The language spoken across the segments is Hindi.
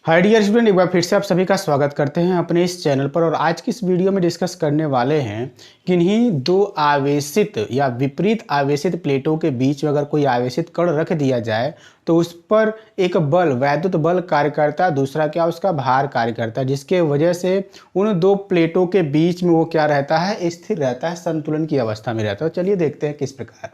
हाय डियर स्टूडेंट, एक बार फिर से आप सभी का स्वागत करते हैं अपने इस चैनल पर। और आज की इस वीडियो में डिस्कस करने वाले हैं किन्हीं दो आवेशित या विपरीत आवेशित प्लेटों के बीच में अगर कोई आवेशित कण रख दिया जाए तो उस पर एक बल, वैद्युत बल कार्य करता है, दूसरा क्या उसका भार कार्य करता है, जिसके वजह से उन दो प्लेटों के बीच में वो क्या रहता है, स्थिर रहता है, संतुलन की अवस्था में रहता है। तो चलिए देखते हैं किस प्रकार।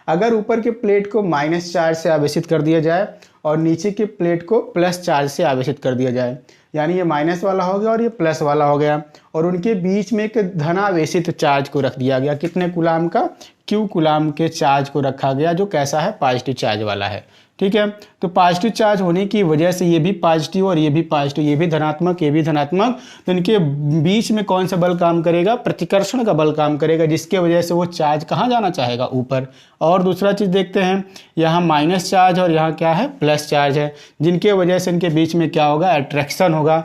अगर ऊपर के प्लेट को माइनस चार्ज से आवेशित कर दिया जाए और नीचे के प्लेट को प्लस चार्ज से आवेशित कर दिया जाए, यानी ये माइनस वाला हो गया और ये प्लस वाला हो गया, और उनके बीच में एक धनावेशित चार्ज को रख दिया गया। कितने कूलाम का? क्यू कूलाम के चार्ज को रखा गया, जो कैसा है, पॉजिटिव चार्ज वाला है। ठीक है, तो पॉजिटिव चार्ज होने की वजह से ये भी पॉजिटिव और ये भी पॉजिटिव, ये भी धनात्मक, ये भी धनात्मक, तो इनके बीच में कौन सा बल काम करेगा? प्रतिकर्षण का बल काम करेगा, जिसके वजह से वो चार्ज कहाँ जाना चाहेगा? ऊपर। और दूसरा चीज़ देखते हैं, यहाँ माइनस चार्ज और यहाँ क्या है, प्लस चार्ज है, जिनके वजह से इनके बीच में क्या होगा? अट्रैक्शन होगा,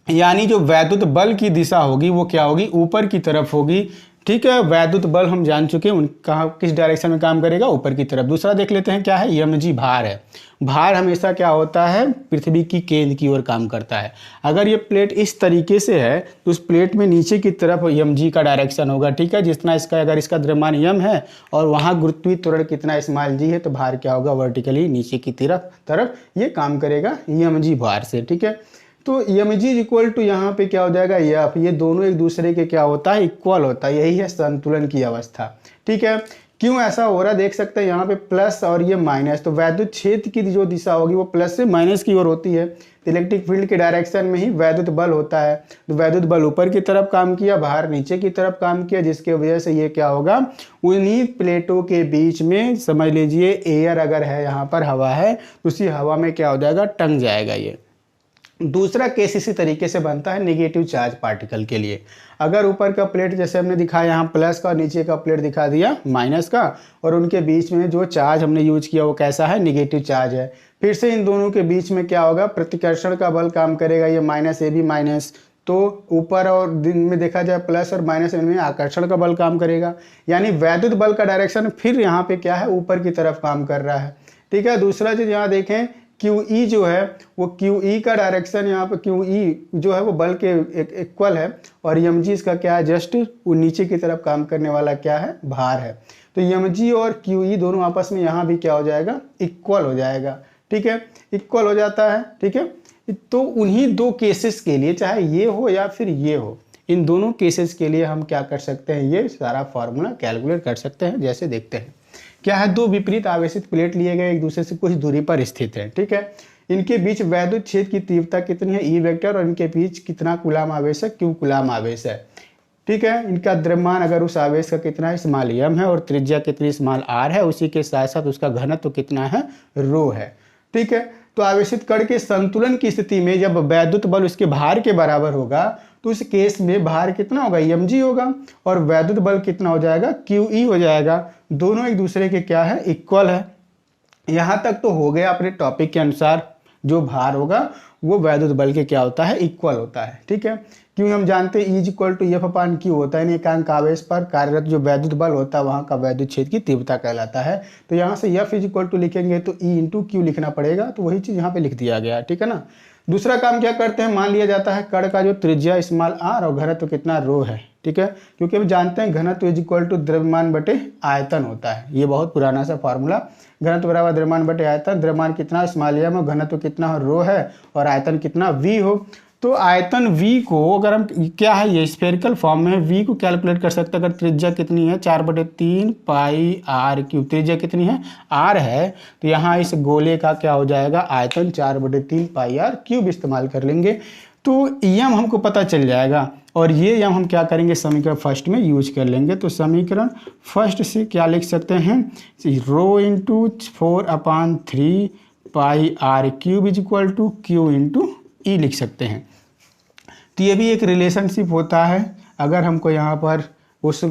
यानी जो वैद्युत बल की दिशा होगी वो क्या होगी? ऊपर की तरफ होगी। ठीक है, वैद्युत बल हम जान चुके हैं उनका किस डायरेक्शन में काम करेगा, ऊपर की तरफ। दूसरा देख लेते हैं क्या है, mg भार है। भार हमेशा क्या होता है? पृथ्वी की केंद्र की ओर काम करता है। अगर ये प्लेट इस तरीके से है तो उस प्लेट में नीचे की तरफ mg का डायरेक्शन होगा। ठीक है, जितना इसका, अगर इसका द्रव्यमान m है और वहाँ गुरुत्वीय त्वरण कितना स्मॉल g है, तो भार क्या होगा? वर्टिकली नीचे की तरफ ये काम करेगा mg भार से। ठीक है, तो mg इक्वल टू यहाँ पे क्या हो जाएगा? एफ। ये दोनों एक दूसरे के क्या होता है? इक्वल होता है। यही है संतुलन की अवस्था। ठीक है, क्यों ऐसा हो रहा है देख सकते हैं, यहाँ पे प्लस और ये माइनस, तो वैद्युत क्षेत्र की जो दिशा होगी वो प्लस से माइनस की ओर होती है। तो इलेक्ट्रिक फील्ड के डायरेक्शन में ही वैद्युत बल होता है। तो वैद्युत बल ऊपर की तरफ काम किया, भार नीचे की तरफ काम किया, जिसके वजह से ये क्या होगा? उन्हीं प्लेटों के बीच में समझ लीजिए एयर अगर है, यहाँ पर हवा है, तो उसी हवा में क्या हो जाएगा? टंग जाएगा ये। दूसरा केस इसी तरीके से बनता है नेगेटिव चार्ज पार्टिकल के लिए। अगर ऊपर का प्लेट जैसे हमने दिखाया यहाँ प्लस का, नीचे का प्लेट दिखा दिया माइनस का, और उनके बीच में जो चार्ज हमने यूज किया वो कैसा है? नेगेटिव चार्ज है। फिर से इन दोनों के बीच में क्या होगा? प्रतिकर्षण का बल काम करेगा। ये माइनस, ये भी माइनस, तो ऊपर और दिन में देखा जाए प्लस और माइनस, इनमें आकर्षण का बल काम करेगा, यानी वैद्युत बल का डायरेक्शन फिर यहाँ पे क्या है? ऊपर की तरफ काम कर रहा है। ठीक है, दूसरा चीज यहाँ देखें, QE जो है वो QE का डायरेक्शन, यहाँ पे QE जो है वो बल के इक्वल है, और mg इसका क्या है? जस्ट वो नीचे की तरफ काम करने वाला क्या है? भार है। तो mg और QE दोनों आपस में यहाँ भी क्या हो जाएगा? इक्वल हो जाएगा। ठीक है, इक्वल हो जाता है। ठीक है, तो उन्हीं दो केसेस के लिए, चाहे ये हो या फिर ये हो, इन दोनों केसेस के लिए हम क्या कर सकते हैं? ये सारा फॉर्मूला कैलकुलेट कर सकते हैं। जैसे देखते हैं क्या है, दो विपरीत आवेशित प्लेट लिए गए, एक दूसरे से कुछ दूरी पर स्थित है। ठीक है, इनके बीच वैद्युत क्षेत्र की तीव्रता कितनी है? ई वेक्टर, और इनके बीच कितना कूलाम आवेश है? क्यू कूलाम आवेश है। ठीक है, इनका द्रव्यमान अगर उस आवेश का कितना है? स्मॉल m है, और त्रिज्या कितनी? स्मॉल r है, उसी के साथ साथ उसका घनत्व कितना है? रो है। ठीक है, तो आवेशित कण के संतुलन की स्थिति में जब वैद्युत बल उसके भार के बराबर होगा तो उस केस में भार कितना होगा? mg होगा, और वैद्युत बल कितना हो जाएगा? QE हो जाएगा। दोनों एक दूसरे के क्या है? इक्वल है। यहाँ तक तो हो गया अपने टॉपिक के अनुसार। जो भार होगा वो वैद्युत बल के क्या होता है? इक्वल होता है। ठीक है, क्योंकि हम जानते हैं E equal to F upon Q होता है, एकांक आवेश पर कार्यरत जो वैद्युत बल होता है वहाँ का वैद्युत क्षेत्र की तीव्रता कहलाता है। तो यहाँ से एफ इक्वल टू लिखेंगे तो E इंटू क्यू लिखना पड़ेगा, तो वही चीज़ यहाँ पे लिख दिया गया। ठीक है ना। दूसरा काम क्या करते हैं, मान लिया जाता है कण का जो त्रिज्या स्मॉल r और घनत्व कितना? रो है। ठीक है, क्योंकि हम जानते हैं घनत्व इज इक्वल टू द्रव्यमान बटे आयतन होता है। ये बहुत पुराना सा फॉर्मूला, घनत्व बराबर द्रव्यमान बटे आयतन। द्रव्यमान कितना? स्मॉल m हो, घनत्व कितना हो? रो है, और आयतन कितना? v हो। तो आयतन v को अगर हम क्या है, ये स्फेरिकल फॉर्म में v को कैलकुलेट कर सकते हैं। अगर त्रिज्या कितनी है? 4/3 पाई r क्यूब। त्रिज्या कितनी है? r है, तो यहाँ इस गोले का क्या हो जाएगा? आयतन 4/3 पाई r क्यूब इस्तेमाल कर लेंगे, तो यम हमको पता चल जाएगा। और ये यम हम क्या करेंगे? समीकरण फर्स्ट में यूज कर लेंगे। तो समीकरण फर्स्ट से क्या लिख सकते हैं? Rho into 4/3 pi r cube is equal to q into e लिख सकते हैं। तो ये भी एक रिलेशनशिप होता है। अगर हमको यहाँ पर उस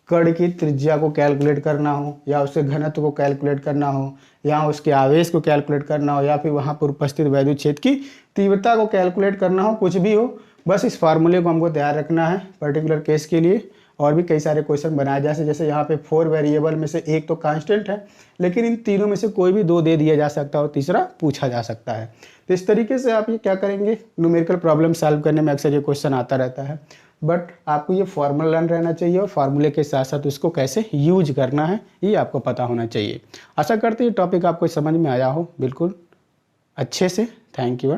कण की त्रिज्या को कैलकुलेट करना हो, या उसके घनत्व को कैलकुलेट करना हो, या उसके आवेश को कैलकुलेट करना हो, या फिर वहाँ पर उपस्थित वैद्युत क्षेत्र की तीव्रता को कैलकुलेट करना हो, कुछ भी हो, बस इस फार्मूले को हमको तैयार रखना है पर्टिकुलर केस के लिए, और भी कई सारे क्वेश्चन बनाए जैसे यहाँ पे 4 वेरिएबल में से एक तो कांस्टेंट है, लेकिन इन तीनों में से कोई भी 2 दे दिया जा सकता है और तीसरा पूछा जा सकता है। तो इस तरीके से आप ये क्या करेंगे, न्यूमेरिकल प्रॉब्लम सॉल्व करने में अक्सर ये क्वेश्चन आता रहता है, बट आपको ये फॉर्मूला लर्न रहना चाहिए और फार्मूले के साथ साथ उसको कैसे यूज करना है ये आपको पता होना चाहिए। आशा करते हैं ये टॉपिक आपको समझ में आया हो बिल्कुल अच्छे से। Thank you.